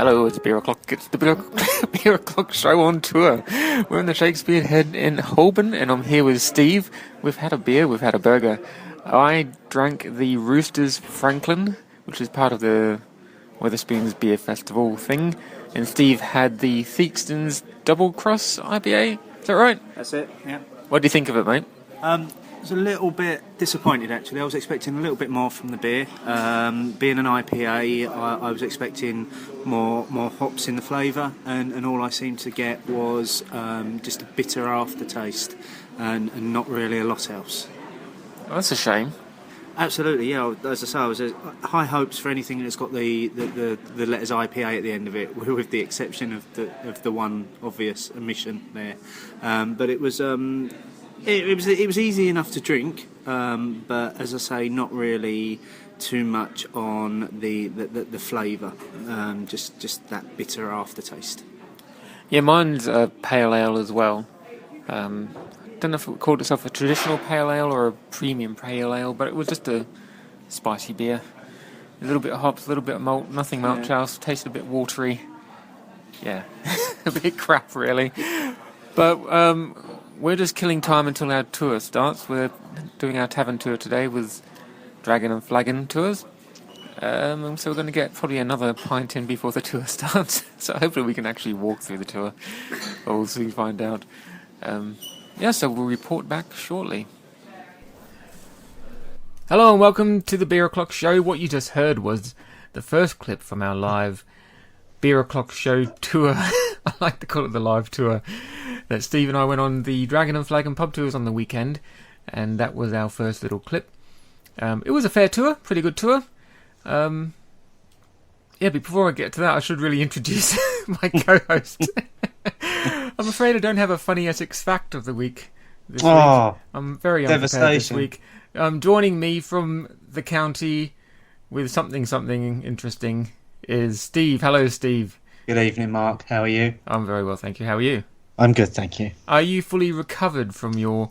Hello, it's Beer O'Clock. It's the Beer O'Clock show on tour. We're in the Shakespeare Head in Holborn, and I'm here with Steve. We've had a beer, we've had a burger. I drank the Roosters Franklin, which is part of the Wetherspoons Beer Festival thing, and Steve had the Theakston's Double Cross IPA. Is that right? That's it, yeah. What do you think of it, mate? I was a little bit disappointed, actually. I was expecting a little bit more from the beer. Being an IPA, I was expecting more hops in the flavour, and all I seemed to get was just a bitter aftertaste and not really a lot else. Oh, that's a shame. Absolutely, yeah. As I say, I was high hopes for anything that's got the letters IPA at the end of it, with the exception of the one obvious omission there. But it was it was easy enough to drink, but as I say, not really too much on the flavour. Just that bitter aftertaste. Yeah, mine's a pale ale as well. Don't know if it called itself a traditional pale ale or a premium pale ale, but it was just a spicy beer. A little bit of hops, a little bit of malt, nothing much else. Tasted a bit watery. Yeah, a bit crap really. But we're just killing time until our tour starts. We're doing our tavern tour today with Dragon and Flagon tours. And so we're going to get probably another pint in before the tour starts. So hopefully we can actually walk through the tour. But we'll soon find out. So we'll report back shortly. Hello and welcome to the Beer O'Clock Show. What you just heard was the first clip from our live Beer O'Clock Show tour. I like to call it the live tour. That Steve and I went on the Dragon and Flagon pub tours on the weekend. And that was our first little clip. It was a fair tour, pretty good tour. But before I get to that, I should really introduce my co-host. I'm afraid I don't have a funny Essex fact of the week this week. I'm very unprepared this week. Joining me from the county with something interesting is Steve. Hello, Steve. Good evening, Mark. How are you? I'm very well, thank you. How are you? I'm good, thank you. Are you fully recovered from your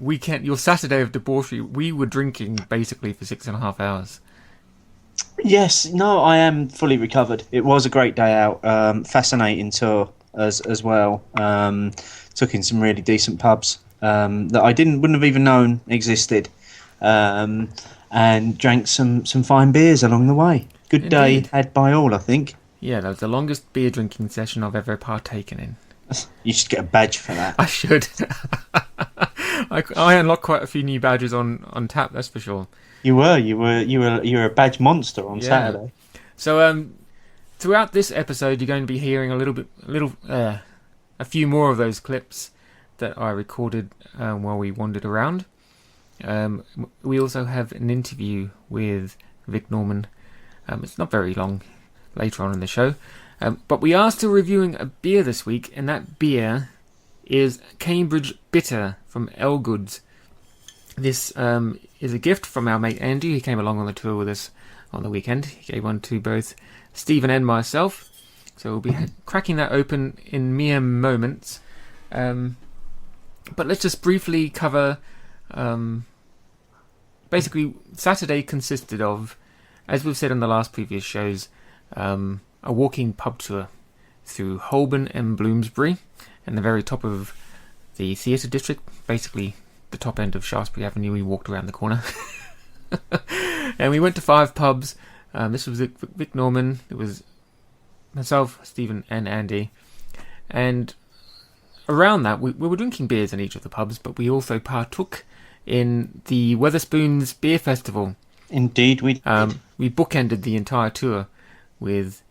weekend, your Saturday of debauchery? We were drinking basically for 6.5 hours. Yes, no, I am fully recovered. It was a great day out. Fascinating tour as well. Took in some really decent pubs that I wouldn't have even known existed, and drank some fine beers along the way. Good Indeed. Day had by all, I think. Yeah, that was the longest beer drinking session I've ever partaken in. You should get a badge for that. I should. I unlocked quite a few new badges on tap, that's for sure. You were a badge monster on Saturday. So throughout this episode, you're going to be hearing a few more of those clips that I recorded while we wandered around. We also have an interview with Vic Norman. It's not very long later on in the show. But we are still reviewing a beer this week, and that beer is Cambridge Bitter from Elgood. This is a gift from our mate Andy. He came along on the tour with us on the weekend. He gave one to both Stephen and myself. So we'll be cracking that open in mere moments. But let's just briefly cover... basically, Saturday consisted of, as we've said in the last previous shows, a walking pub tour through Holborn and Bloomsbury, and the very top of the theatre district, basically the top end of Shaftesbury Avenue. We walked around the corner. And we went to 5 pubs. This was Vic Norman. It was myself, Stephen and Andy. And around that, we were drinking beers in each of the pubs, but we also partook in the Wetherspoons Beer Festival. Indeed, we did. We bookended the entire tour with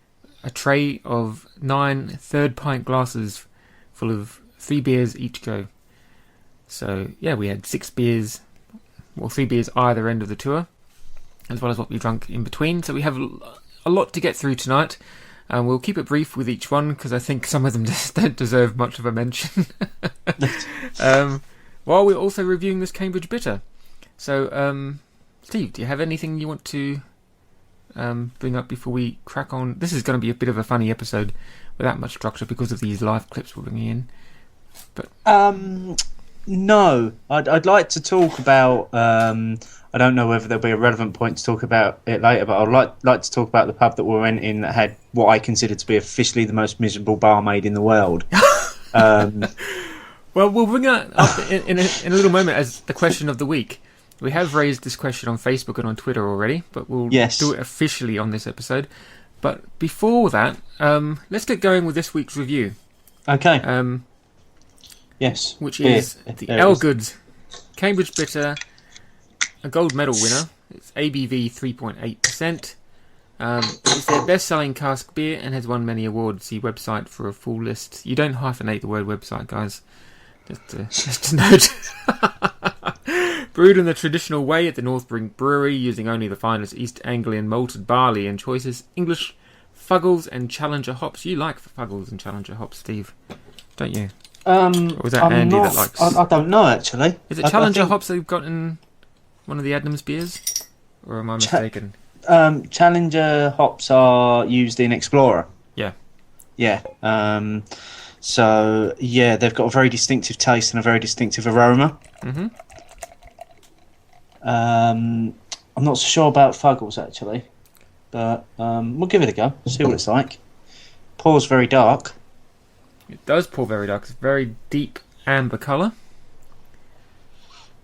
a tray of 9 third-pint glasses full of 3 beers each go. So, yeah, we had 6 beers, 3 beers either end of the tour, as well as what we drank in between. So we have a lot to get through tonight. We'll keep it brief with each one, because I think some of them just don't deserve much of a mention. While we're also reviewing this Cambridge Bitter. So, Steve, do you have anything you want to bring up before we crack on? This is going to be a bit of a funny episode without much structure because of these live clips we're bringing in. But No, I'd like to talk about. I don't know whether there'll be a relevant point to talk about it later, but I'd like to talk about the pub that we went in that had what I consider to be officially the most miserable barmaid in the world. Well, we'll bring that up in a little moment as the question of the week. We have raised this question on Facebook and on Twitter already, but we'll do it officially on this episode. But before that, let's get going with this week's review. Okay. Yes. Which is the Elgood Cambridge Bitter, a gold medal winner. It's ABV 3.8%. It's their best-selling cask beer and has won many awards. See website for a full list. You don't hyphenate the word website, guys. Just a note. Brewed in the traditional way at the Northbrink Brewery, using only the finest East Anglian malted barley and choices English Fuggles and Challenger hops. You like Fuggles and Challenger hops, Steve, don't you? Or was that Andy that likes? I don't know, actually. Is it Challenger hops that you've got in one of the Adnams beers? Or am I mistaken? Challenger hops are used in Explorer. Yeah. Yeah. So, yeah, they've got a very distinctive taste and a very distinctive aroma. Mm-hmm. I'm not so sure about Fuggles, actually. But we'll give it a go, see what it's like. Pours very dark. It does pour very dark. It's very deep amber colour.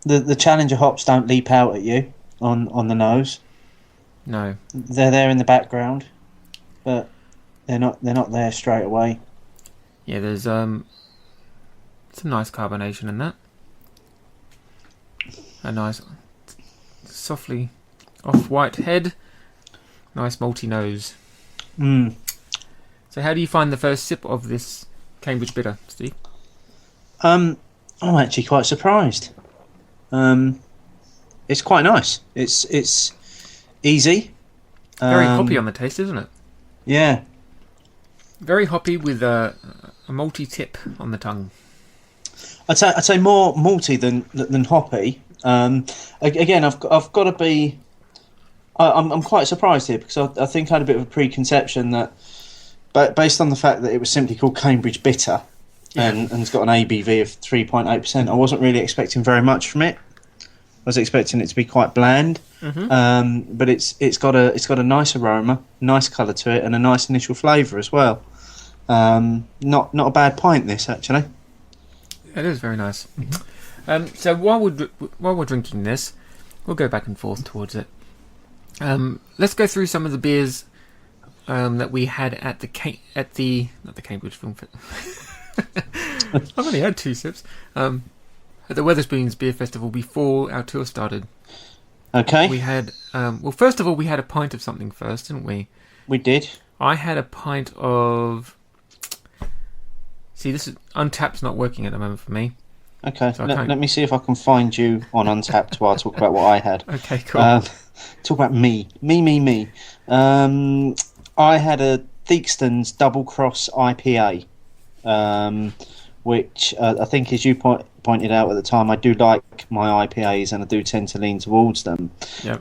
The Challenger hops don't leap out at you on the nose. No. They're there in the background, but they're not there straight away. Yeah, there's some nice carbonation in that. A nice, softly off-white head. Nice malty nose. So how do you find the first sip of this Cambridge Bitter, Steve? I'm actually quite surprised. It's quite nice. It's easy. Very hoppy on the taste, isn't it? Yeah. Very hoppy with a malty tip on the tongue. I'd say more malty than hoppy. Again, I've got to be. I'm quite surprised here because I think I had a bit of a preconception that, but based on the fact that it was simply called Cambridge Bitter, and it's got an ABV of 3.8%, I wasn't really expecting very much from it. I was expecting it to be quite bland, but it's got a nice aroma, nice colour to it, and a nice initial flavour as well. Not a bad pint, this actually. It is very nice. So while we're drinking this, we'll go back and forth towards it. Let's go through some of the beers that we had at the not the Cambridge Film Festival. I've only had 2 sips. At the Wetherspoons Beer Festival before our tour started. Okay. We had well, first of all, we had a pint of something first, didn't we? We did. I had a pint of. See, this is Untapped's not working at the moment for me. Okay, so let me see if I can find you on Untapped while I talk about what I had. Okay, cool. Talk about me. I had a Theakston's Double Cross IPA, which I think, as you pointed out at the time, I do like my IPAs and I do tend to lean towards them. Yep.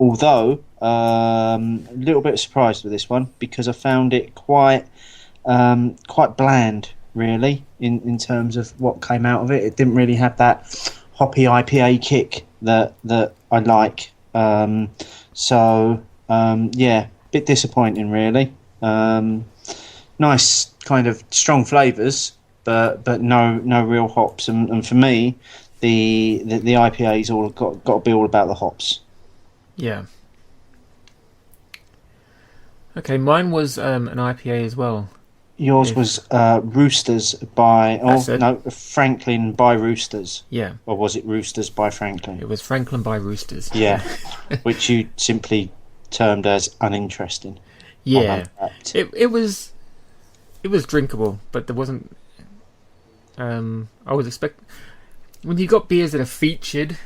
Although, a little bit surprised with this one because I found it quite bland, really, in terms of what came out of it. It didn't really have that hoppy IPA kick that I like. Yeah, bit disappointing, really. Nice kind of strong flavours, but no real hops. And for me, the IPA's all got to be all about the hops. Yeah. Okay, mine was an IPA as well. Yours was Roosters by... Franklin by Roosters. Yeah. Or was it Roosters by Franklin? It was Franklin by Roosters. Yeah. Which you simply termed as uninteresting. Yeah. It was drinkable, but there wasn't... I was expecting... When you got beers that are featured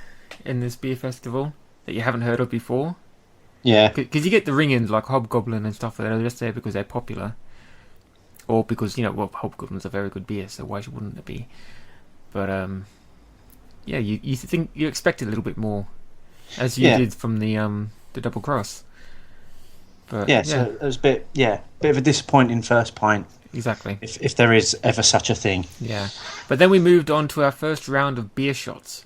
in this beer festival that you haven't heard of before... Yeah. Because you get the ring-ins like Hobgoblin and stuff that are just there because they're popular. Or because, Hobgoblin's a very good beer, so why wouldn't it be? But, yeah, you think you expected a little bit more, as you did from the Double Cross. But, so it was a bit of a disappointing first pint. exactly. if there is ever such a thing. Yeah. But then we moved on to our first round of beer shots.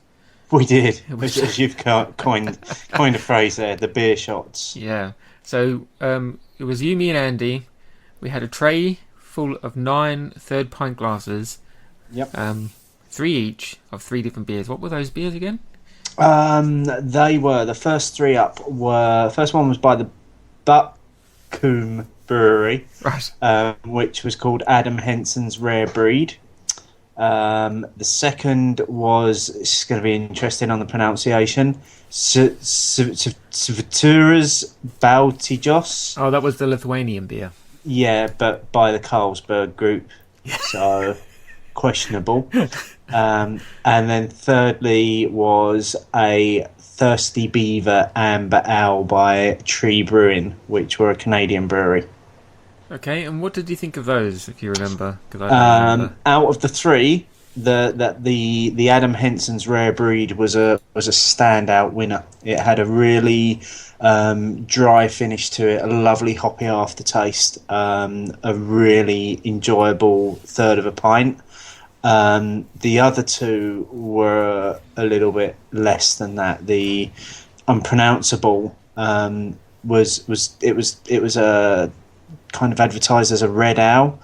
We did, as you've coined a phrase there, the beer shots. Yeah. So it was you, me, and Andy. We had a tray full of 9 third pint glasses. Yep. 3 each of 3 different beers. What were those beers again? They were the first 3 up. First one was by the Buckham Brewery, Right. which was called Adam Henson's Rare Breed. The second was, it's going to be interesting on the pronunciation, Svitura's Baltijos. Oh, that was the Lithuanian beer. Yeah, but by the Carlsberg Group, so questionable. And then thirdly was a Thirsty Beaver Amber Ale by Tree Brewing, which were a Canadian brewery. Okay, and what did you think of those, if you remember? 'Cause I don't remember. Out of the 3, the Adam Henson's Rare Breed was a standout winner. It had a really dry finish to it, a lovely hoppy aftertaste, a really enjoyable third of a pint. The other 2 were a little bit less than that. The Unpronounceable was a kind of advertised as a red ale,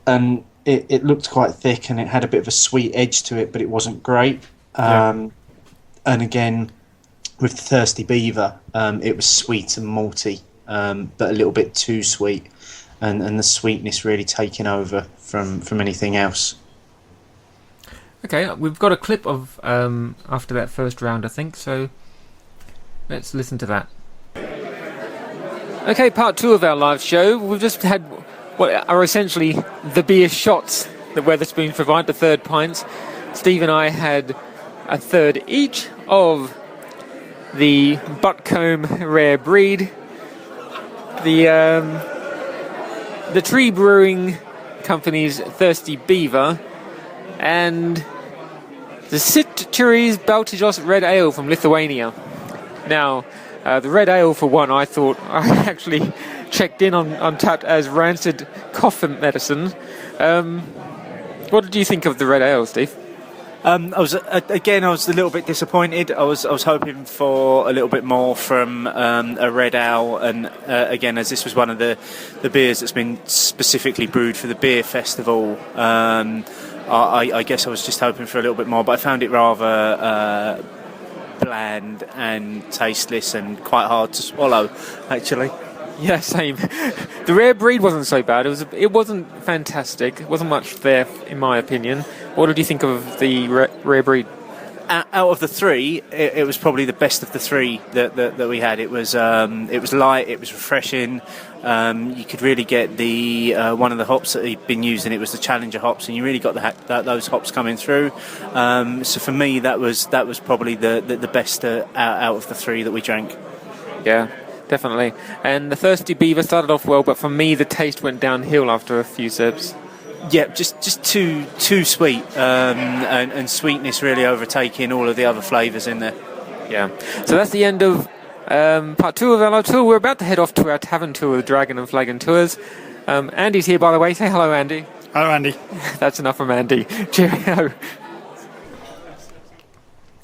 and it looked quite thick and it had a bit of a sweet edge to it, but it wasn't great. And again, with the Thirsty Beaver, it was sweet and malty, but a little bit too sweet, and the sweetness really taking over from anything else. Okay, we've got a clip of after that first round, I think, so let's listen to that. Okay, part 2 of our live show. We've just had what are essentially the beer shots that Weatherspoons provide, the third pints. Steve and I had a third each of the Buttcombe Rare Breed, the Tree Brewing Company's Thirsty Beaver, and the Sitchuri's Baltijos Red Ale from Lithuania. Now, the Red Ale, for one, I thought I actually checked in on Tapped as rancid cough medicine. What did you think of the Red Ale, Steve? I was a little bit disappointed. I was hoping for a little bit more from a red ale, and again, as this was one of the beers that's been specifically brewed for the beer festival, I guess I was just hoping for a little bit more. But I found it rather bland and tasteless and quite hard to swallow, actually. Yeah, same. The Rare Breed wasn't so bad. It wasn't fantastic. It wasn't much there, in my opinion. What did you think of the Rare Breed? Out of the 3, it was probably the best of the 3 that we had. It was light. It was refreshing. You could really get the one of the hops that he'd been using. It was the Challenger hops, and you really got those hops coming through. So for me, that was probably the best out of the 3 that we drank. Yeah, definitely. And the Thirsty Beaver started off well, but for me, the taste went downhill after a few sips. Yeah, just too sweet, and sweetness really overtaking all of the other flavours in there. Yeah. So that's the end of part 2 of our tour. We're about to head off to our tavern tour with Dragon and Flagon Tours. Andy's here, by the way. Say hello, Andy. Hello, Andy. That's enough from Andy. Cheerio.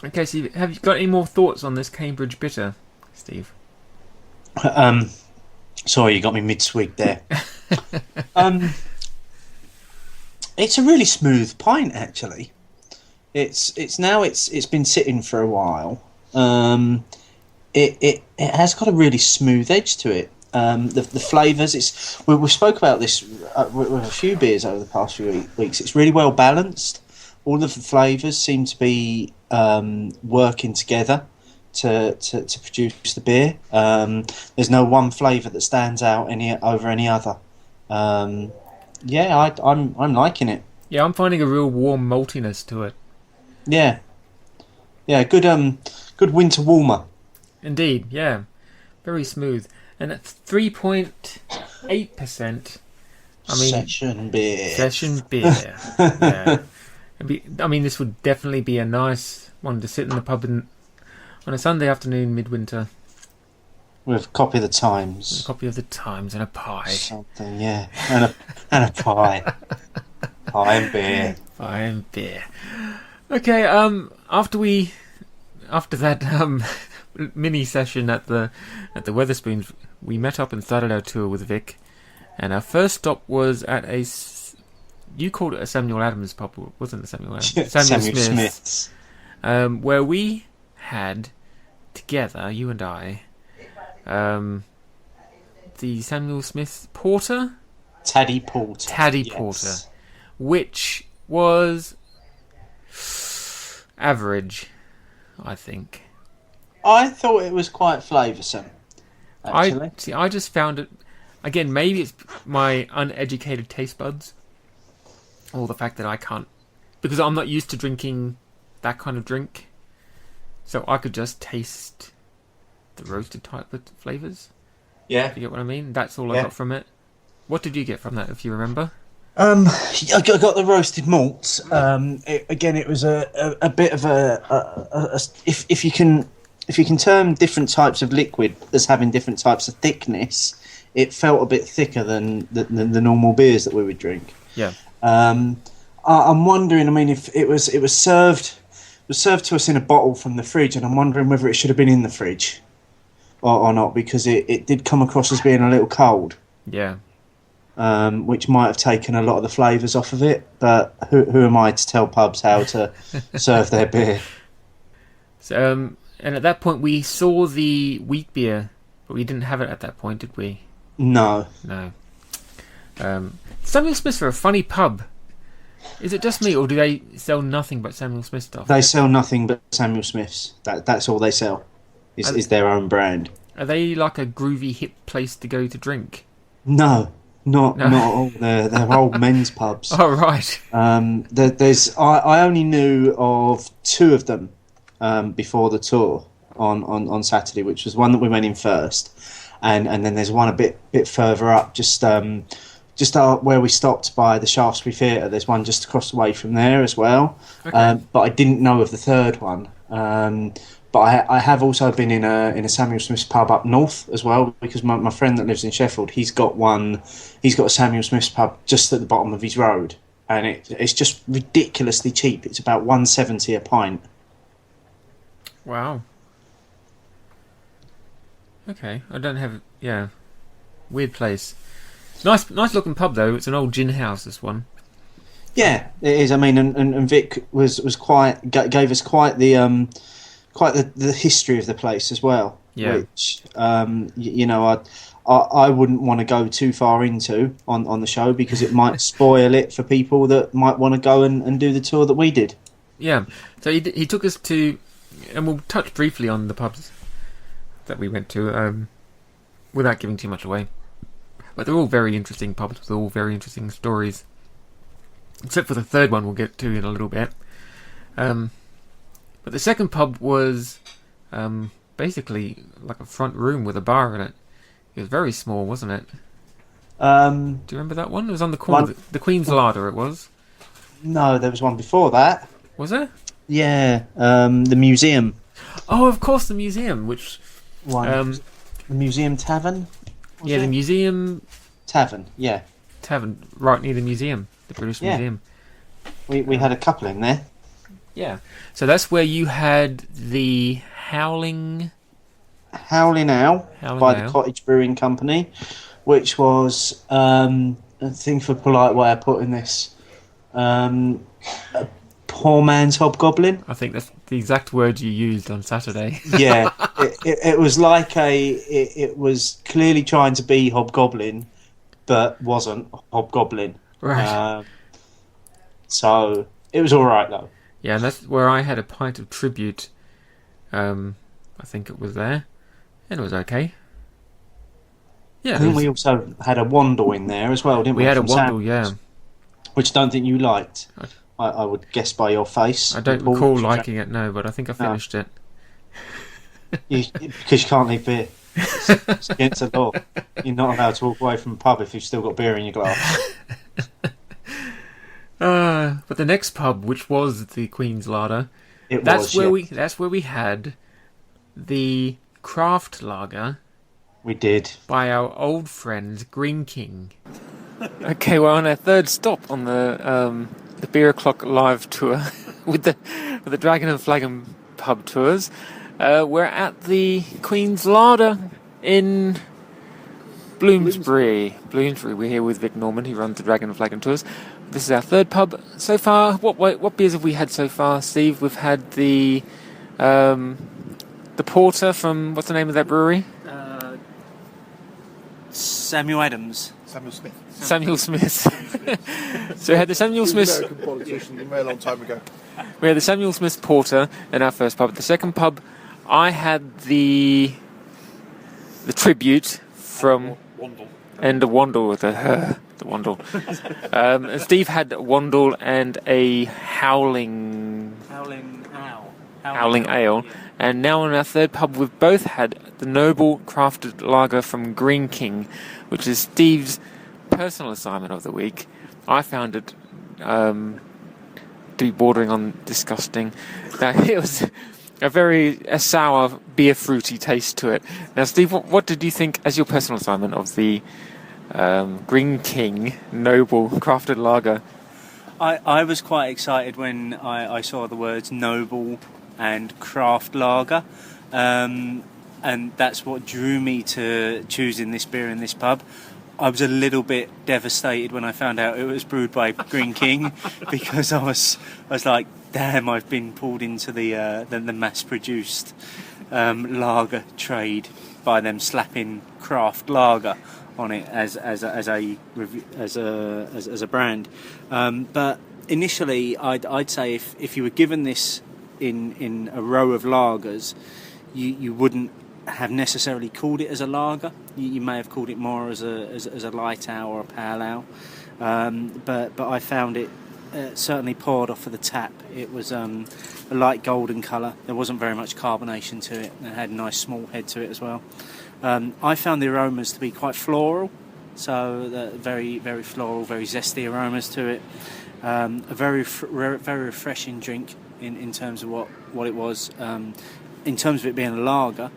Okay, so have you got any more thoughts on this Cambridge Bitter, Steve? Sorry, you got me mid-swig there. It's a really smooth pint, actually. It's been sitting for a while. It has got a really smooth edge to it. The flavours, we spoke about this with a few beers over the past few weeks. It's really well balanced. All of the flavours seem to be working together to produce the beer. There's no one flavour that stands out over any other. Yeah, I'm liking it. Yeah, I'm finding a real warm maltiness to it. Yeah, good winter warmer. Indeed, yeah, very smooth, and at 3.8%. Session beer. Session beer. Yeah. This would definitely be a nice one to sit in the pub on a Sunday afternoon midwinter. With a copy of the A Times. copy of the Times and a pie. Something, yeah. And a pie. Pie and beer. Pie and beer. Okay, after that mini session at the Weatherspoons, we met up and started our tour with Vic, and our first stop was at you called it a Samuel Adams pub, wasn't it? Samuel Adams? Samuel Smith's. Where we had together, you and I, the Samuel Smith Porter, Taddy Porter, Porter, which was average, I think. I thought it was quite flavoursome. Actually, I just found it. Again, maybe it's my uneducated taste buds, or the fact that I can't, because I'm not used to drinking that kind of drink, so I could just taste the roasted type of flavours. Yeah, you get what I mean? That's all I got from it. What did you get from that, if you remember? I got the roasted malts. It was a bit of a if you can term different types of liquid as having different types of thickness, it felt a bit thicker than the normal beers that we would drink. Yeah. I'm wondering. I mean, if it was served to us in a bottle from the fridge, and I'm wondering whether it should have been in the fridge or not, because it did come across as being a little cold. Yeah. Which might have taken a lot of the flavours off of it, but who am I to tell pubs how to serve their beer? So, and at that point we saw the wheat beer, but we didn't have it at that point, did we? No. Samuel Smith's are a funny pub. Is it just me, or do they sell nothing but Samuel Smith stuff? They sell nothing but Samuel Smith's. That's all they sell. Is their own brand. Are they like a groovy hip place to go to drink? No. Not all. They're old men's pubs. Oh, right. I only knew of two of them before the tour on Saturday, which was one that we went in first, and then there's one a bit further up, just where we stopped by the Shaftesbury Theatre. There's one just across the way from there as well. Okay. But I didn't know of the third one. But I have also been in a Samuel Smith's pub up north as well, because my friend that lives in Sheffield, he's got a Samuel Smith's pub just at the bottom of his road, and it's just ridiculously cheap. It's about $1.70 a pint. Wow. Okay, I don't have weird place. Nice looking pub though. It's an old gin house, this one. Yeah, it is. I mean, and Vic was gave us quite the history of the place as well. Yeah. Which I wouldn't want to go too far into on the show, because it might spoil it for people that might want to go and do the tour that we did. Yeah. So he took us to, and we'll touch briefly on the pubs that we went to, without giving too much away. But they're all very interesting pubs with all very interesting stories. Except for the third one we'll get to in a little bit. But the second pub was basically like a front room with a bar in it. It was very small, wasn't it? Do you remember that one? It was on the corner. The Queen's Larder, it was. No, there was one before that. Was there? Yeah, the museum. Oh, of course, the museum, which... the Museum Tavern? The Museum... Tavern, yeah. Tavern, right near the museum, the British Museum. We had a couple in there. Yeah. So that's where you had the Howling Owl by the Cottage Brewing Company, which was, I think for a polite way of putting this, a poor man's hobgoblin. I think that's the exact word you used on Saturday. Yeah. It was like it was clearly trying to be hobgoblin, but wasn't hobgoblin. Right. So it was all right though. Yeah, and that's where I had a pint of Tribute. I think it was there, and it was okay. Yeah, I think we also had a Wandle in there as well, didn't we? We had a Wandle, yeah. Which I don't think you liked. I would guess by your face. I don't recall liking it, no, but I think I finished it. Because you can't leave beer. It's against the law. You're not allowed to walk away from a pub if you've still got beer in your glass. But the next pub, which was the Queen's Larder, that's where we had the craft lager We did. by our old friend Green King. Okay, we're on our third stop on the Beer O'Clock live tour with the Dragon and Flagon pub tours. We're at the Queen's Larder in Bloomsbury. We're here with Vic Norman, who runs the Dragon and Flagon tours. This is our third pub so far. What beers have we had so far, Steve? We've had the porter from, what's the name of that brewery? Samuel Adams. Samuel Smith. So we had the Samuel Smith. American politician a very long time ago. We had the Samuel Smith Porter in our first pub. The second pub, I had the tribute from and a Wandle with the Wandle. And Steve had Wandle and a Howling Ale. And now in our third pub, we've both had the Noble Crafted Lager from Green King, which is Steve's personal assignment of the week. I found it to be bordering on disgusting. It was a sour, beer fruity taste to it. Now, Steve, what did you think as your personal assignment of the Green King Noble Crafted Lager? I was quite excited when I saw the words Noble and Craft Lager, and that's what drew me to choosing this beer in this pub. I was a little bit devastated when I found out it was brewed by Green King, because I was like, damn, I've been pulled into the mass-produced lager trade by them slapping craft lager on it as a brand. But initially, I'd say if you were given this in a row of lagers, you wouldn't have necessarily called it as a lager. You may have called it more as a light ale or a pale ale. But I found it certainly poured off of the tap. It was a light golden colour. There wasn't very much carbonation to it. It had a nice small head to it as well. I found the aromas to be quite floral, so very, very floral, very zesty aromas to it. A very very refreshing drink in terms of what it was. In terms of it being a lager,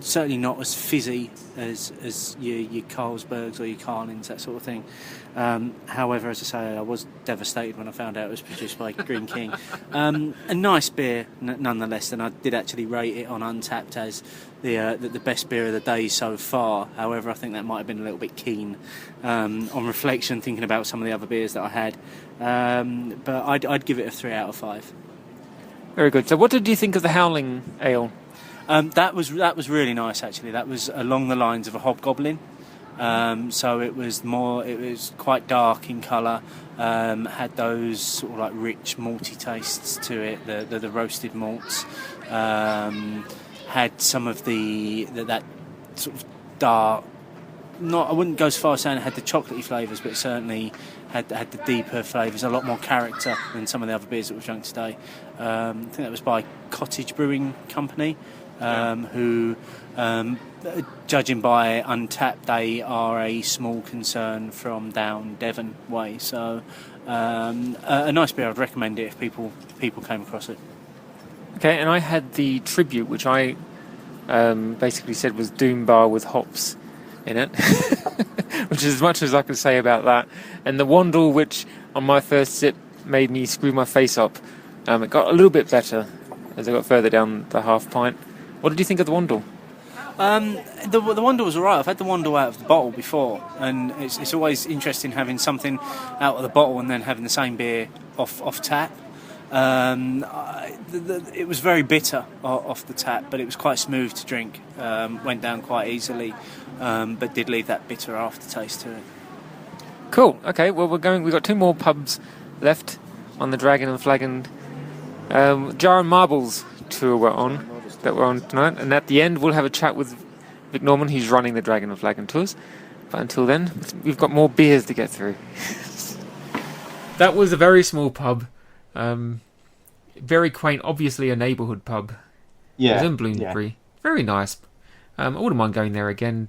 certainly not as fizzy as your Carlsbergs or your Carlins, that sort of thing. However, as I say, I was devastated when I found out it was produced by Green King. A nice beer, nonetheless, and I did actually rate it on Untapped as the best beer of the day so far. However, I think that might have been a little bit keen on reflection, thinking about some of the other beers that I had. But I'd give it a 3 out of 5. Very good. So what did you think of the Howling Ale? That was really nice, actually. That was along the lines of a Hobgoblin. So it was quite dark in colour, had those sort of like rich malty tastes to it, the roasted malts, had some of that sort of dark, I wouldn't go as far as saying it had the chocolatey flavours, but it certainly had the deeper flavours, a lot more character than some of the other beers that we've drunk today. I think that was by Cottage Brewing Company, who, judging by Untapped, they are a small concern from down Devon way. So a nice beer. I'd recommend it if people came across it. Okay, and I had the Tribute, which I basically said was Doom Bar with hops in it, which is as much as I can say about that. And the Wandle, which on my first sip made me screw my face up. It got a little bit better as I got further down the half pint. What did you think of the Wandle? The Wandle was alright. I've had the Wandle out of the bottle before, and it's always interesting having something out of the bottle and then having the same beer off tap. It was very bitter off the tap, but it was quite smooth to drink. Went down quite easily, but did leave that bitter aftertaste to it. Cool. Okay. Well, we've got 2 more pubs left on the Dragon and Flagon Jar and Marbles tour we're on tonight, and at the end we'll have a chat with Vic Norman, who's running the Dragon and Flagon tours. But until then, we've got more beers to get through. That was a very small pub, very quaint, obviously a neighbourhood pub. Yeah, it was in Bloomsbury. Yeah. Very nice. I wouldn't mind going there again,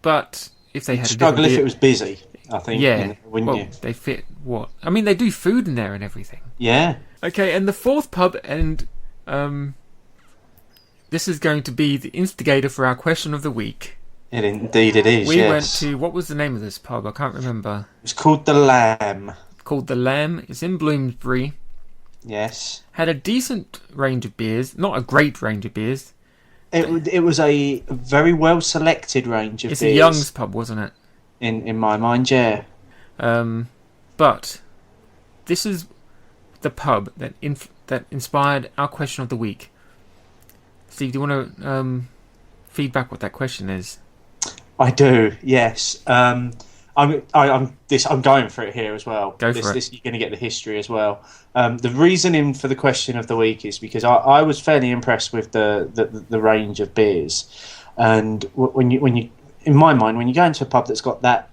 but if they had struggle if it was busy, I think. Yeah, wouldn't you? They fit what? I mean, they do food in there and everything. Yeah. Okay, and the fourth pub, and this is going to be the instigator for our question of the week. Indeed it is, We yes. went to, what was the name of this pub? I can't remember. It's called The Lamb. Called The Lamb. It's in Bloomsbury. Yes. Had a decent range of beers. Not a great range of beers. It was a very well selected range of It's beers. a Young's pub, wasn't it? In my mind, yeah. But this is the pub that inspired our question of the week. Steve, do you want to feedback what that question is? I do, yes. I'm going for it here as well. Go for it. You're going to get the history as well. The reasoning for the question of the week is because I was fairly impressed with the range of beers, and when you in my mind, when you go into a pub that's got that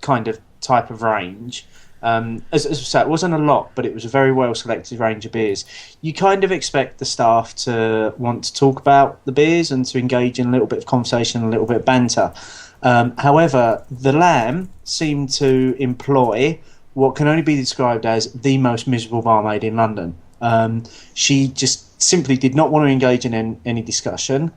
kind of type of range, as I said, it wasn't a lot, but it was a very well selected range of beers. You kind of expect the staff to want to talk about the beers and to engage in a little bit of conversation, a little bit of banter. However, the Lamb seemed to employ what can only be described as the most miserable barmaid in London. She just simply did not want to engage in any discussion.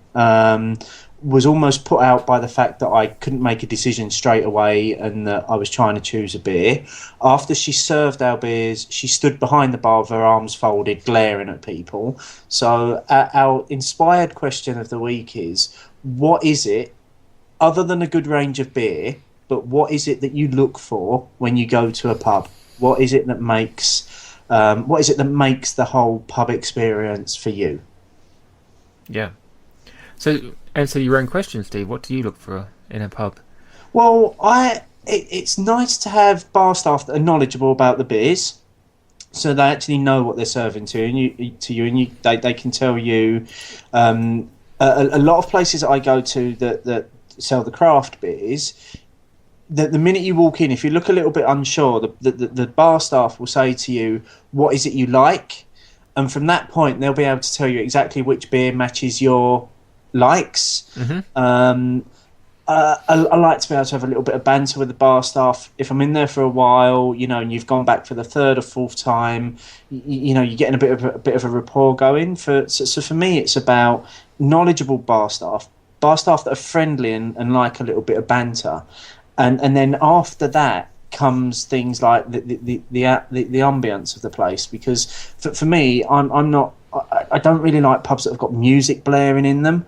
Was almost put out by the fact that I couldn't make a decision straight away and that I was trying to choose a beer. After she served our beers, she stood behind the bar with her arms folded, glaring at people. So our inspired question of the week is, what is it, other than a good range of beer, but what is it that you look for when you go to a pub? What is it that makes the whole pub experience for you? Yeah. So answer your own question, Steve. What do you look for in a pub? Well, it's nice to have bar staff that are knowledgeable about the beers, so they actually know what they're serving to you, and they can tell you. A lot of places that I go to that sell the craft beers, the minute you walk in, if you look a little bit unsure, the bar staff will say to you, "What is it you like?" And from that point, they'll be able to tell you exactly which beer matches your likes. Mm-hmm. I like to be able to have a little bit of banter with the bar staff. If I'm in there for a while, and you've gone back for the third or fourth time, you're getting a bit of a rapport going. So for me, it's about knowledgeable bar staff that are friendly and like a little bit of banter, and then after that comes things like the ambience of the place. Because for me, I don't really like pubs that have got music blaring in them.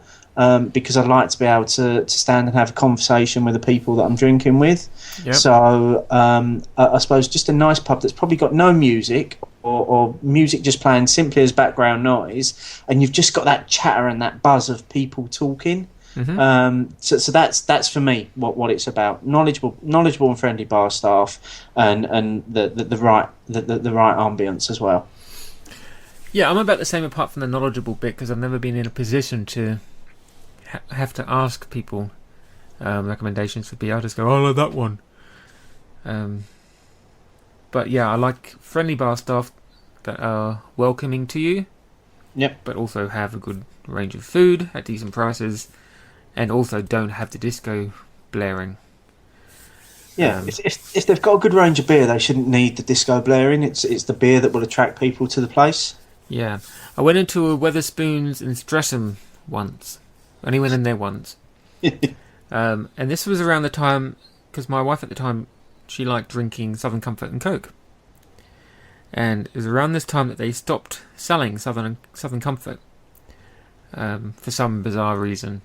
Because I like to be able to stand and have a conversation with the people that I'm drinking with. Yep. So I suppose just a nice pub that's probably got no music or music just playing simply as background noise, and you've just got that chatter and that buzz of people talking. Mm-hmm. So that's for me what it's about: knowledgeable and friendly bar staff, and the right ambience as well. Yeah, I'm about the same apart from the knowledgeable bit, because I've never been in a position to have to ask people recommendations for beer. I just go, I like that one. But yeah, I like friendly bar staff that are welcoming to you. Yep. But also have a good range of food at decent prices, and also don't have the disco blaring. Yeah, if they've got a good range of beer, they shouldn't need the disco blaring. It's the beer that will attract people to the place. Yeah, I went into a Weatherspoons in Streatham once. Only went in there once. And this was around the time, because my wife at the time, she liked drinking Southern Comfort and Coke. And it was around this time that they stopped selling Southern Comfort for some bizarre reason.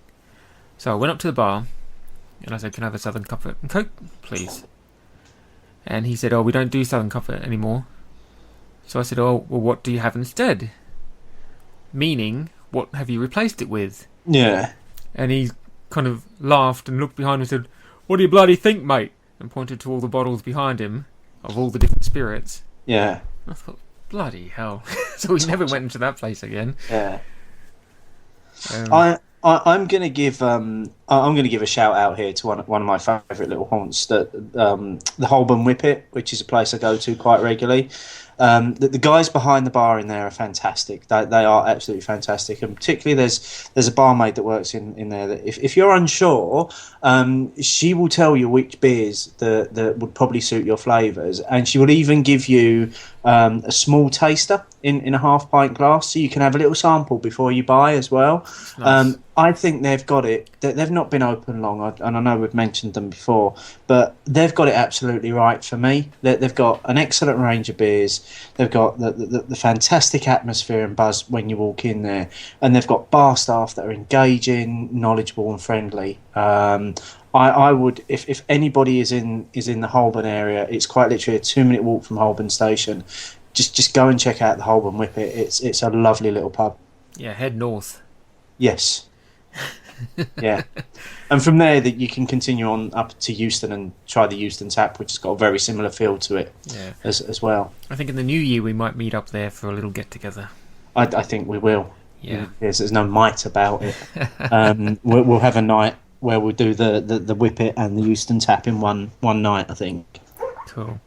So I went up to the bar and I said, "Can I have a Southern Comfort and Coke, please?" And he said, "Oh, we don't do Southern Comfort anymore." So I said, "Oh, well, what do you have instead?" Meaning, what have you replaced it with? Yeah. And he kind of laughed and looked behind him and said, "What do you bloody think, mate?" And pointed to all the bottles behind him of all the different spirits. Yeah. I thought, bloody hell. So we never went into that place again. Yeah. I'm going to give I'm going to give a shout out here to one of my favourite little haunts, the Holborn Whippet, which is a place I go to quite regularly. The guys behind the bar in there are fantastic. They are absolutely fantastic, and particularly there's a barmaid that works in there that if you're unsure, she will tell you which beers that would probably suit your flavours, and she will even give you a small taster in a half pint glass, so you can have a little sample before you buy as well. Nice. I think they've got it. They've not been open long, and I know we've mentioned them before, but they've got it absolutely right for me. They've got an excellent range of beers. They've got the fantastic atmosphere and buzz when you walk in there, and they've got bar staff that are engaging, knowledgeable, and friendly. I would, if anybody is in the Holborn area, it's quite literally a 2-minute walk from Holborn Station. Just go and check out the Holborn Whippet. It's a lovely little pub. Yeah, head north. Yes. Yeah, and from there that you can continue on up to Euston and try the Euston Tap, which has got a very similar feel to it. Yeah. as well. I think in the new year we might meet up there for a little get together. I think we will. Yeah. Yes, there's no might about it. We'll have a night where we'll do the Whippet and the Euston Tap in one night, I think. Cool.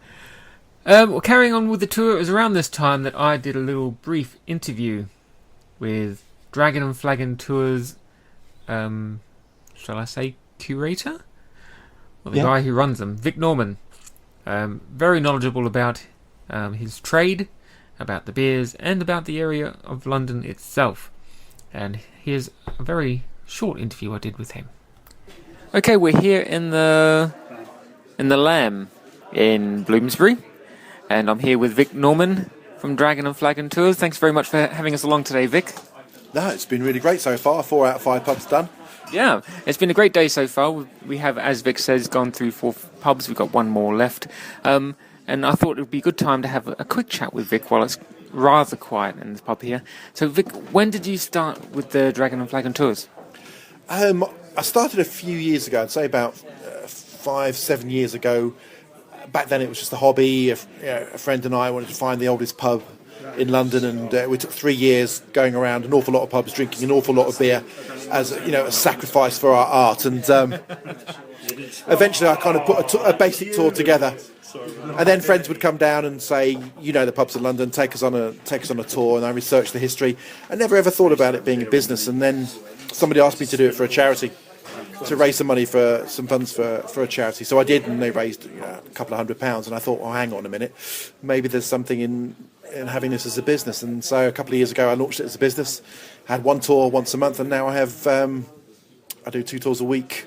Well, carrying on with the tour, it was around this time that I did a little brief interview with Dragon and Flagon Tours, shall I say, curator? Well, the guy who runs them, Vic Norman. Very knowledgeable about his trade, about the beers, and about the area of London itself. And here's a very short interview I did with him. Okay, we're here in the Lamb in Bloomsbury, and I'm here with Vic Norman from Dragon and Flagon Tours. Thanks very much for having us along today, Vic. No, it's been really great so far. 4 out of 5 pubs done. Yeah, it's been a great day so far. We have, as Vic says, gone through 4 pubs. We've got one more left. And I thought it would be a good time to have a quick chat with Vic while it's rather quiet in this pub here. So, Vic, when did you start with the Dragon and Flagon Tours? I started a few years ago, I'd say about 5-7 years ago. Back then it was just a hobby. A friend and I wanted to find the oldest pub in London, and we took 3 years going around an awful lot of pubs, drinking an awful lot of beer as a sacrifice for our art. And eventually I kind of put a basic tour together, and then friends would come down and say, the pubs in London, take us on a tour. And I researched the history. I never ever thought about it being a business, and then somebody asked me to do it for a charity, to raise some money for some funds for a charity. So I did, and they raised a couple of £100. And I thought, well, hang on a minute, maybe there's something in having this as a business. And so a couple of years ago I launched it as a business, had one tour once a month, and now I have I do 2 tours a week,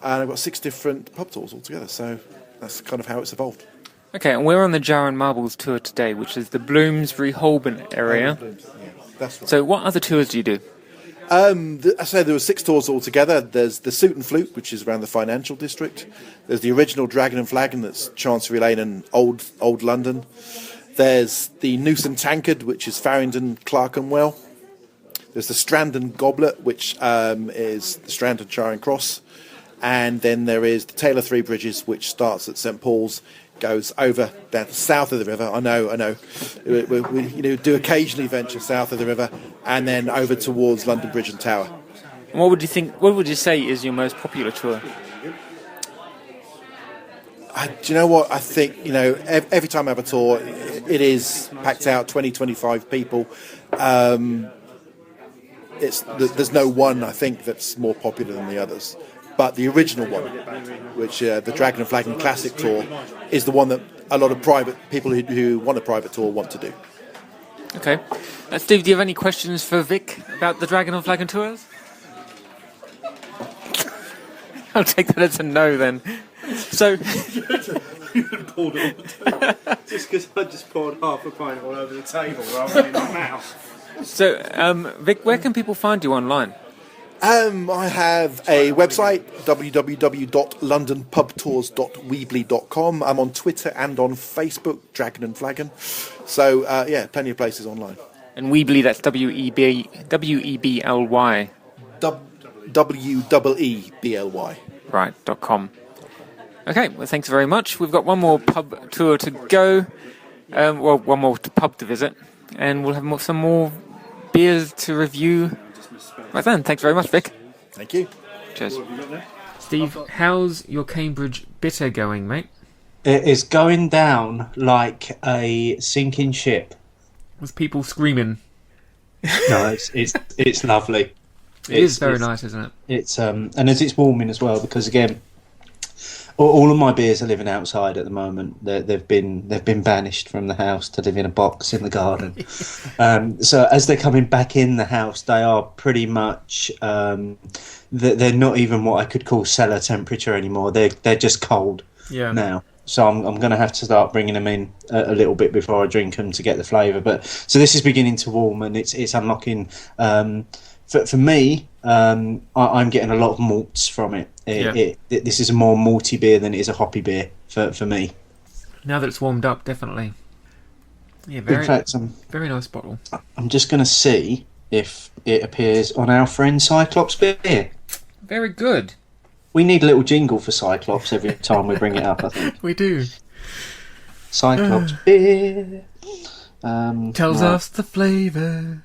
and I've got 6 different pub tours altogether. So that's kind of how it's evolved. Okay, and we're on the Jar and Marbles tour today, which is the Bloomsbury Holborn area. Yeah, that's right. So what other tours do you do? I say there were 6 tours altogether. There's the Suit and Flute, which is around the financial district. There's the original Dragon and Flagon, that's Chancery Lane and Old London. There's the Noose and Tankard, which is Farringdon, Clerkenwell. There's the Strand and Goblet, which is the Strand and Charing Cross. And then there is the Tale of Three Bridges, which starts at St Paul's, goes over down to south of the river. I know. We do occasionally venture south of the river, and then over towards London Bridge and Tower. And what would you say is your most popular tour? Do you know what? I think, every time I have a tour, it is packed out, 20, 25 people. There's no one, I think, that's more popular than the others. But the original one, which the Dragon and Flagon Classic Tour, is the one that a lot of private people who want a private tour want to do. Okay. Steve, do you have any questions for Vic about the Dragon and Flagon Tours? I'll take that as a no then. So, Poured it all just because I just poured half a pint all over the table rather than in my mouth. So, Vic, where can people find you online? I have a website, www.londonpubtours.weebly.com. I'm on Twitter and on Facebook, Dragon and Flagon. So, plenty of places online. And Weebly, that's W-E-B-L-Y. W-E-E-B-L-Y. Right, .com. Okay, well, thanks very much. We've got one more pub tour to go. One more pub to visit. And we'll have some more beers to review. Right then, thanks very much, Vic. Thank you. Cheers. Steve, how's your Cambridge bitter going, mate? It is going down like a sinking ship. With people screaming. No, it's lovely. It is very nice, isn't it? It's and as it's warming as well, because again, all of my beers are living outside at the moment. They've been banished from the house to live in a box in the garden. So as they're coming back in the house, they are pretty much they're not even what I could call cellar temperature anymore. They're just cold now. So I'm going to have to start bringing them in a little bit before I drink them to get the flavour. But so this is beginning to warm, and it's unlocking. For me, I'm getting a lot of malts from it. This is a more malty beer than it is a hoppy beer for me. Now that it's warmed up, definitely. Yeah, In fact, very nice bottle. I'm just going to see if it appears on our friend Cyclops beer. Very good. We need a little jingle for Cyclops every time we bring it up, I think. We do. Cyclops beer. Tells us the flavour.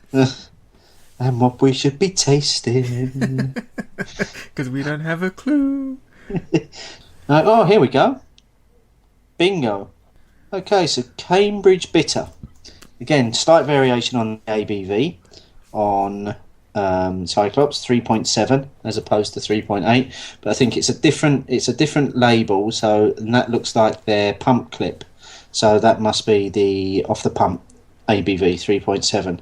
And what we should be tasting. Because we don't have a clue. Oh, here we go. Bingo. Okay, so Cambridge Bitter. Again, slight variation on the ABV on Cyclops, 3.7 as opposed to 3.8. But I think it's a different label. So and that looks like their pump clip. So that must be the off the pump ABV 3.7.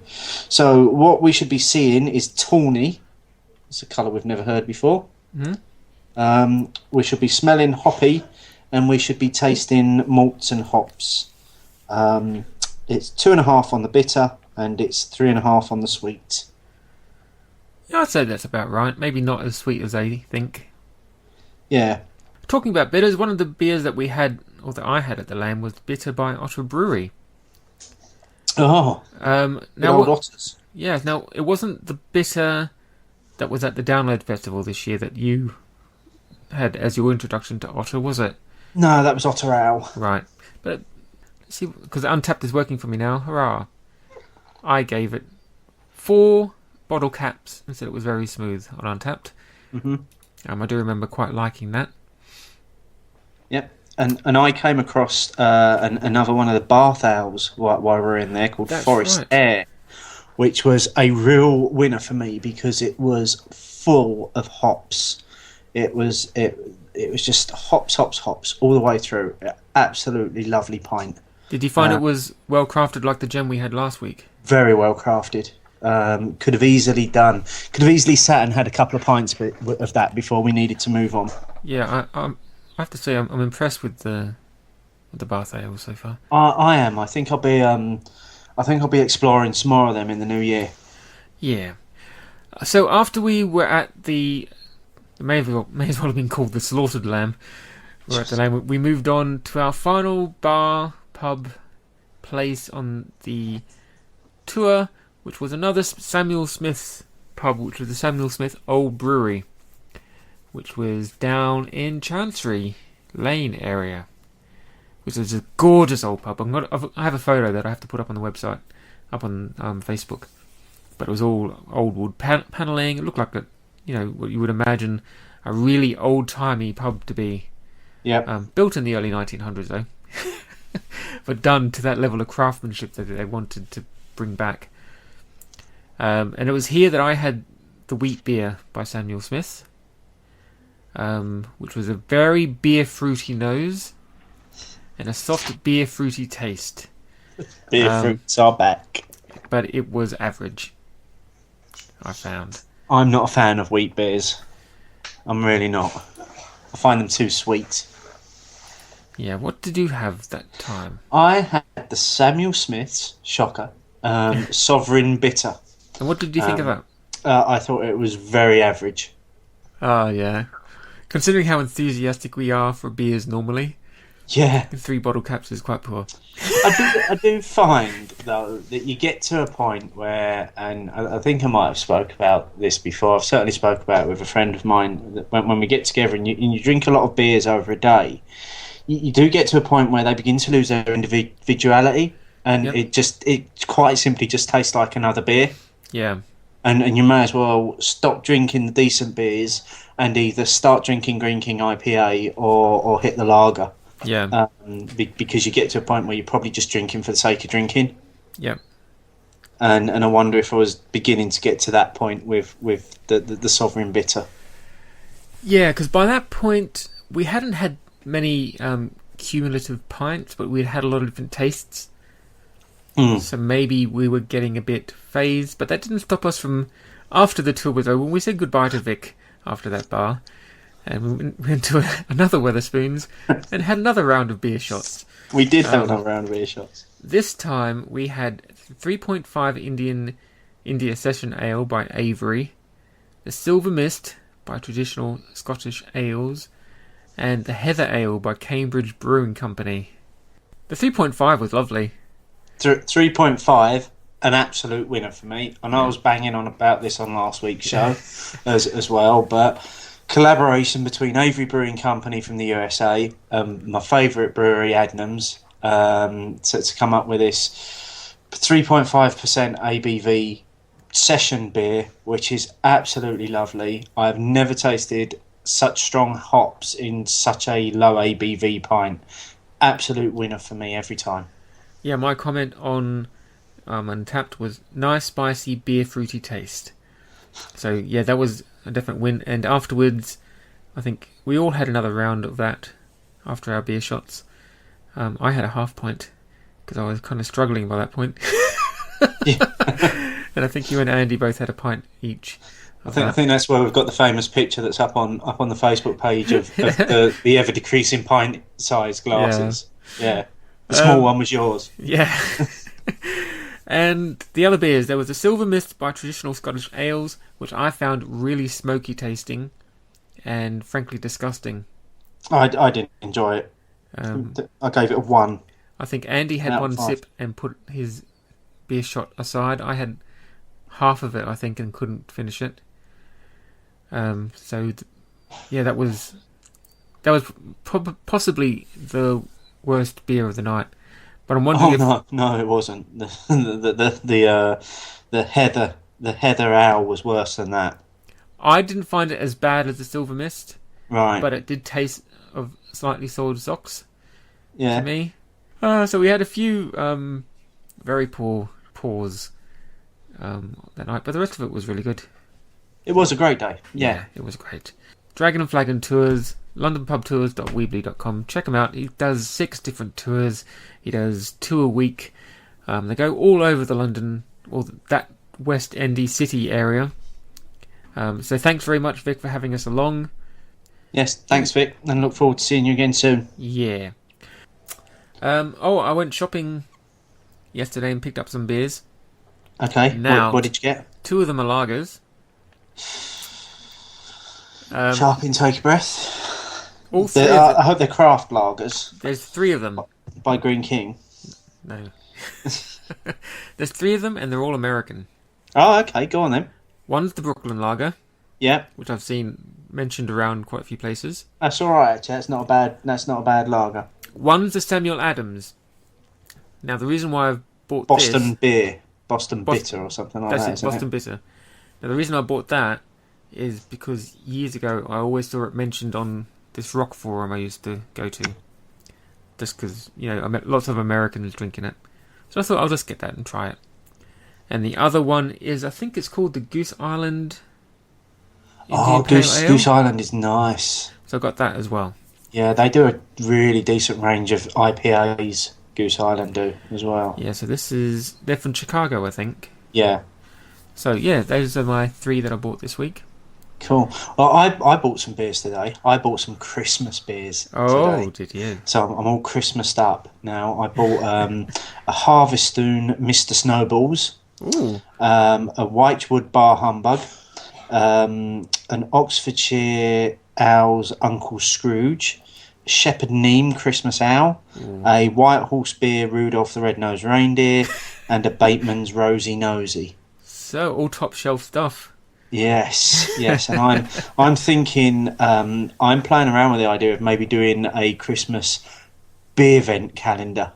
So what we should be seeing is tawny. It's a colour we've never heard before. Mm-hmm. We should be smelling hoppy, and we should be tasting malts and hops. It's 2.5 on the bitter, and it's 3.5 on the sweet. Yeah, I'd say that's about right. Maybe not as sweet as they think. Yeah. Talking about bitters, one of the beers that we had, or that I had at the Lamb, was Bitter by Otter Brewery. Oh, now old otters. Yeah, now it wasn't the bitter that was at the Download Festival this year that you had as your introduction to Otter, was it? No, that was Otter Ale. Right, but see, because Untapped is working for me now, hurrah! I gave it 4 bottle caps and said it was very smooth on Untapped. Mm-hmm. I do remember quite liking that. Yep. And I came across another one of the Bath ales while we were in there called That's Forest right. Air, which was a real winner for me because it was full of hops. It was just hops all the way through. Absolutely lovely pint. Did you find it was well crafted like the gem we had last week? Very well crafted. Could have easily sat and had a couple of pints of that before we needed to move on. Yeah, I have to say I'm impressed with the Bath Ale so far. I am. I think I'll be exploring some more of them in the new year. Yeah. So after we were at the may as well have been called the Slaughtered Lamb. We're at the Lamb. We moved on to our final bar pub place on the tour, which was another Samuel Smith's pub, which was the Samuel Smith Old Brewery, which was down in Chancery Lane area, which is a gorgeous old pub. I have a photo that I have to put up on the website, up on Facebook. But it was all old wood panelling. It looked like what you would imagine a really old-timey pub to be. Yeah. Built in the early 1900s, though. But done to that level of craftsmanship that they wanted to bring back. And it was here that I had the wheat beer by Samuel Smith, which was a very beer fruity nose and a soft beer fruity taste. Beer fruits are back. But it was average, I found. I'm not a fan of wheat beers. I'm really not. I find them too sweet. Yeah, what did you have that time? I had the Samuel Smith's, shocker, Sovereign Bitter. And what did you think of that? I thought it was very average. Oh, yeah. Considering how enthusiastic we are for beers normally, Yeah. 3 bottle caps is quite poor. I do find, though, that you get to a point where, and I think I might have spoke about this before, I've certainly spoke about it with a friend of mine, that when we get together and you drink a lot of beers over a day, you do get to a point where they begin to lose their individuality, and Yep. it quite simply just tastes like another beer. Yeah. and you may as well stop drinking the decent beers and either start drinking Green King IPA or hit the lager. Yeah. Because you get to a point where you're probably just drinking for the sake of drinking. Yeah. And I wonder if I was beginning to get to that point with the Sovereign Bitter. Yeah, because by that point we hadn't had many cumulative pints, but we'd had a lot of different tastes. So maybe we were getting a bit phased, but that didn't stop us from, after the tour was over, when we said goodbye to Vic after that bar, and we went to another Weatherspoons and had another round of beer shots. We did have another round of beer shots. This time we had 3.5 India Session Ale by Avery, the Silver Mist by Traditional Scottish Ales, and the Heather Ale by Cambridge Brewing Company. The 3.5 was lovely. 3.5, an absolute winner for me. I know I was banging on about this on last week's show as well, but collaboration between Avery Brewing Company from the USA, my favourite brewery, Adnams, to come up with this 3.5% ABV session beer, which is absolutely lovely. I've never tasted such strong hops in such a low ABV pint. Absolute winner for me every time. Yeah, my comment on Untapped was nice, spicy, beer fruity taste. So yeah, that was a definite win. And afterwards, I think we all had another round of that after our beer shots. I had a half pint because I was kind of struggling by that point. And I think you and Andy both had a pint each. I think that's where we've got the famous picture that's up on the Facebook page of the ever decreasing pint size glasses. Yeah. The small one was yours. Yeah. And the other beers, there was a Silver Mist by Traditional Scottish Ales, which I found really smoky tasting and frankly disgusting. I didn't enjoy it. I gave it a 1. I think Andy had one sip and put his beer shot aside. I had half of it, I think, and couldn't finish it. That was possibly the worst beer of the night. But I'm wondering no, it wasn't. The Heather Ale was worse than that. I didn't find it as bad as the Silver Mist. Right. But it did taste of slightly soiled socks. Yeah. To me. So we had a few very poor pours that night, but the rest of it was really good. It was a great day. Yeah, it was great. Dragon and Flagon Tours, londonpubtours.weebly.com. Check him out. He does 6 different tours. He does 2 a week. They go all over the London, or that West Endy city area. So thanks very much, Vic, for having us along. Yes, thanks, Vic, and look forward to seeing you again soon. Yeah. I went shopping yesterday and picked up some beers. Okay, now, what did you get? 2 of them are lagers. Sharp in, take a breath. All 3 I hope they're craft lagers. There's 3 of them. By Green King? No. There's 3 of them, and they're all American. Oh, okay, go on then. One's the Brooklyn Lager. Yeah. Which I've seen mentioned around quite a few places. That's alright, actually. That's not a bad lager. One's the Samuel Adams. Now, the reason why I've bought Boston Bitter or something like that. That's it, Boston Bitter. Now, the reason I bought that is because years ago I always saw it mentioned on this rock forum I used to go to. Just because, lots of Americans drinking it. So I thought I'll just get that and try it. And the other one is, I think it's called the Goose Island Indian Pale Ale. Goose Island is nice. So I got that as well. Yeah, they do a really decent range of IPAs, Goose Island do, as well. Yeah, so they're from Chicago, I think. Yeah. So, yeah, those are my 3 that I bought this week. Cool. Well, I bought some beers today. I bought some Christmas beers today. Did you? So I'm all Christmased up now. I bought a Harvestoon Mr. Snowballs. Ooh. A Whitewood Bar Humbug. An Oxfordshire Owl's Uncle Scrooge. Shepherd Neame Christmas Owl. A White Horse Beer Rudolph the Red-Nosed Reindeer. And a Bateman's Rosy Nosy. So, all top shelf stuff. Yes, and I'm thinking, I'm playing around with the idea of maybe doing a Christmas beer vent calendar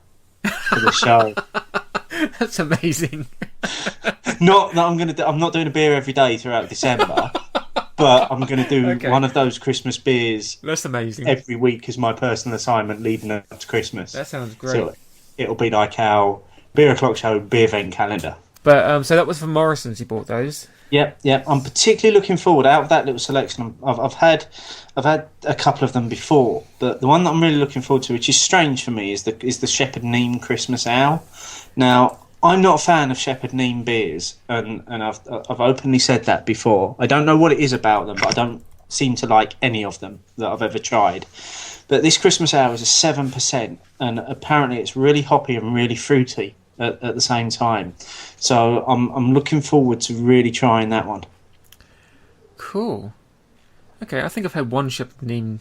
for the show. That's amazing. Not that I'm not doing a beer every day throughout December, but I'm going to do one of those Christmas beers. That's amazing. Every week as my personal assignment leading up to Christmas. That sounds great. So it'll be like our Beer O'Clock Show beer event calendar. But so that was from Morrison's. You bought those. Yep. I'm particularly looking forward out of that little selection. I've had a couple of them before, but the one that I'm really looking forward to, which is strange for me, is the Shepherd Neame Christmas Ale. Now, I'm not a fan of Shepherd Neame beers, and I've openly said that before. I don't know what it is about them, but I don't seem to like any of them that I've ever tried. But this Christmas Ale is a 7%, and apparently it's really hoppy and really fruity at the same time. So I'm looking forward to really trying that one. Cool. Okay, I think I've had one Shepherd Neame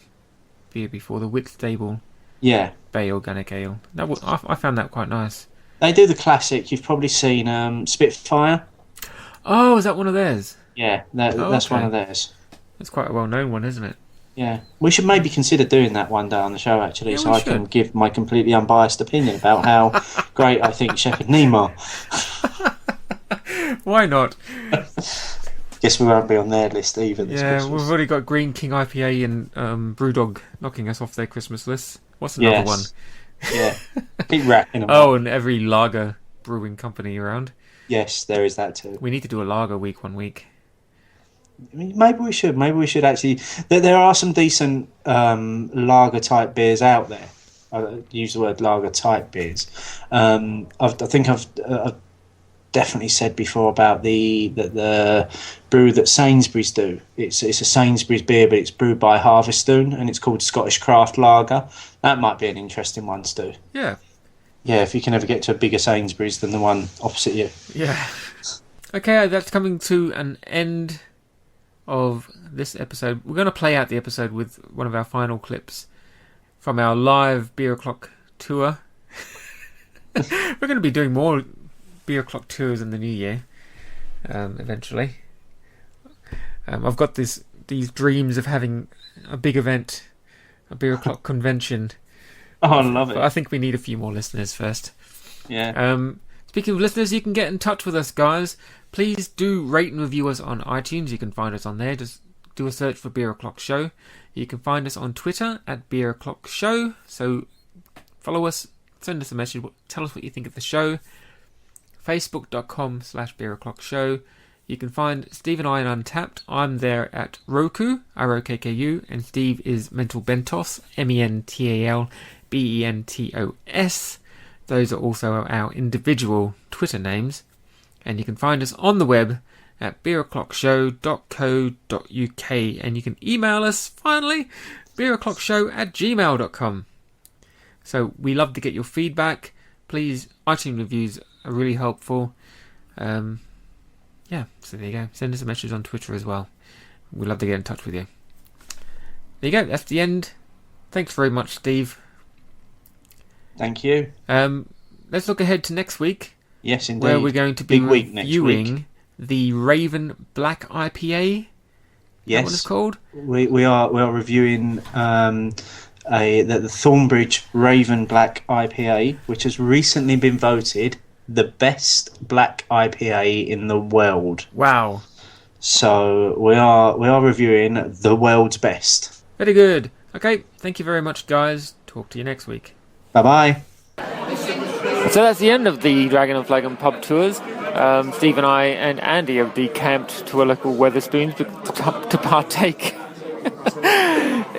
beer before, the Whitstable Bay Organic Ale. I found that quite nice. They do the classic. You've probably seen Spitfire. Oh, is that one of theirs? Yeah, that's one of theirs. That's quite a well-known one, isn't it? Yeah, we should maybe consider doing that one day on the show, actually, Yeah, so I can give my completely unbiased opinion about how great I think Shepherd Neame are. Why not? Guess we won't be on their list either this Yeah, Christmas. we've already got Green King IPA and Brewdog knocking us off their Christmas list. What's another one? Yeah, keep racking them Oh, up. and every lager brewing company around. Yes, there is that too. We need to do a lager week one week. I mean, maybe we should actually. There are some decent lager type beers out there. I use the word lager type beers. I think I've definitely said before about the brew that Sainsbury's do. It's a Sainsbury's beer, but it's brewed by Harvestone, and it's called Scottish Craft Lager. That might be an interesting one to do. Yeah. Yeah, if you can ever get to a bigger Sainsbury's than the one opposite you. Yeah. Okay, that's coming to an end of this episode. We're going to play out the episode with one of our final clips from our live Beer O'Clock tour. We're going to be doing more Beer O'Clock tours in the new year, eventually. I've got these dreams of having a big event, a Beer O'Clock convention. Oh, I love it. But I think we need a few more listeners first. Yeah. Speaking of listeners, you can get in touch with us, guys. Please do rate and review us on iTunes. You can find us on there. Just do a search for Beer O'Clock Show. You can find us on Twitter at Beer O'Clock Show. So follow us, send us a message, tell us what you think of the show. Facebook.com/Beer O'Clock Show. You can find Steve and I on Untapped. I'm there at Roku, ROKKU, and Steve is Mental Bentos, MENTALBENTOS. Those are also our individual Twitter names. And you can find us on the web at beeroclockshow.co.uk, and you can email us, finally, beeroclockshow@gmail.com. So we love to get your feedback. Please, iTunes reviews are really helpful. Yeah, so there you go. Send us a message on Twitter as well. We'd love to get in touch with you. There you go, that's the end. Thanks very much, Steve. Thank you. Let's look ahead to next week. Yes, indeed. Where we're going to be Big week next week. reviewing the Raven Black IPA. Yes. Is that what it's called? We are reviewing the Thornbridge Raven Black IPA, which has recently been voted the best black IPA in the world. Wow. So we are reviewing the world's best. Very good. Okay, thank you very much, guys. Talk to you next week. Bye-bye. So that's the end of the Dragon and Flagon pub tours. Steve and I and Andy have decamped to a local Wetherspoons to partake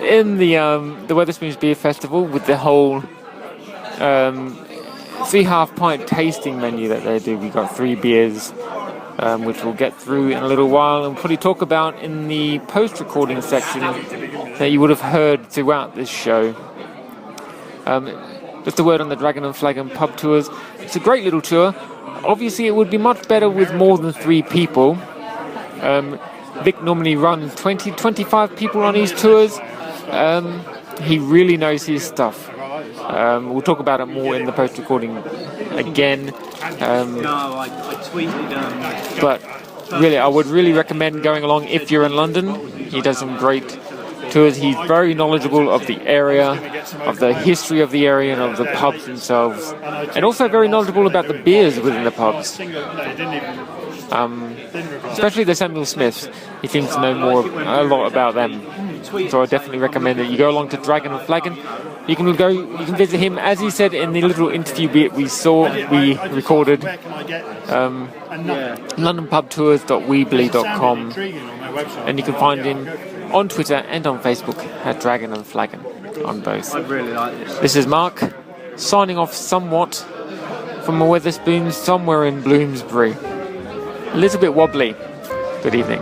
in the Wetherspoons Beer Festival with the whole 3.5 pint tasting menu that they do. We got 3 beers, which we'll get through in a little while and probably talk about in the post-recording section that you would have heard throughout this show. Just a word on the Dragon and Flagon pub tours. It's a great little tour. Obviously, it would be much better with more than 3 people. Vic normally runs 25 people on his tours. He really knows his stuff. We'll talk about it more in the post-recording again. No, I tweeted... But really, I would really recommend going along if you're in London. He does some great tours. He's very knowledgeable of the area, of the history of the area and of the pubs themselves, and also very knowledgeable about the beers within the pubs. Especially the Samuel Smiths. He seems to know a lot about them. So I definitely recommend that you go along to Dragon and Flagon. You can visit him, as he said in the little interview bit we recorded. LondonPubTours.weebly.com, and you can find him on Twitter and on Facebook at Dragon and Flagon on both. I really like this. This is Mark, signing off somewhat from a Wetherspoon somewhere in Bloomsbury. A little bit wobbly. Good evening.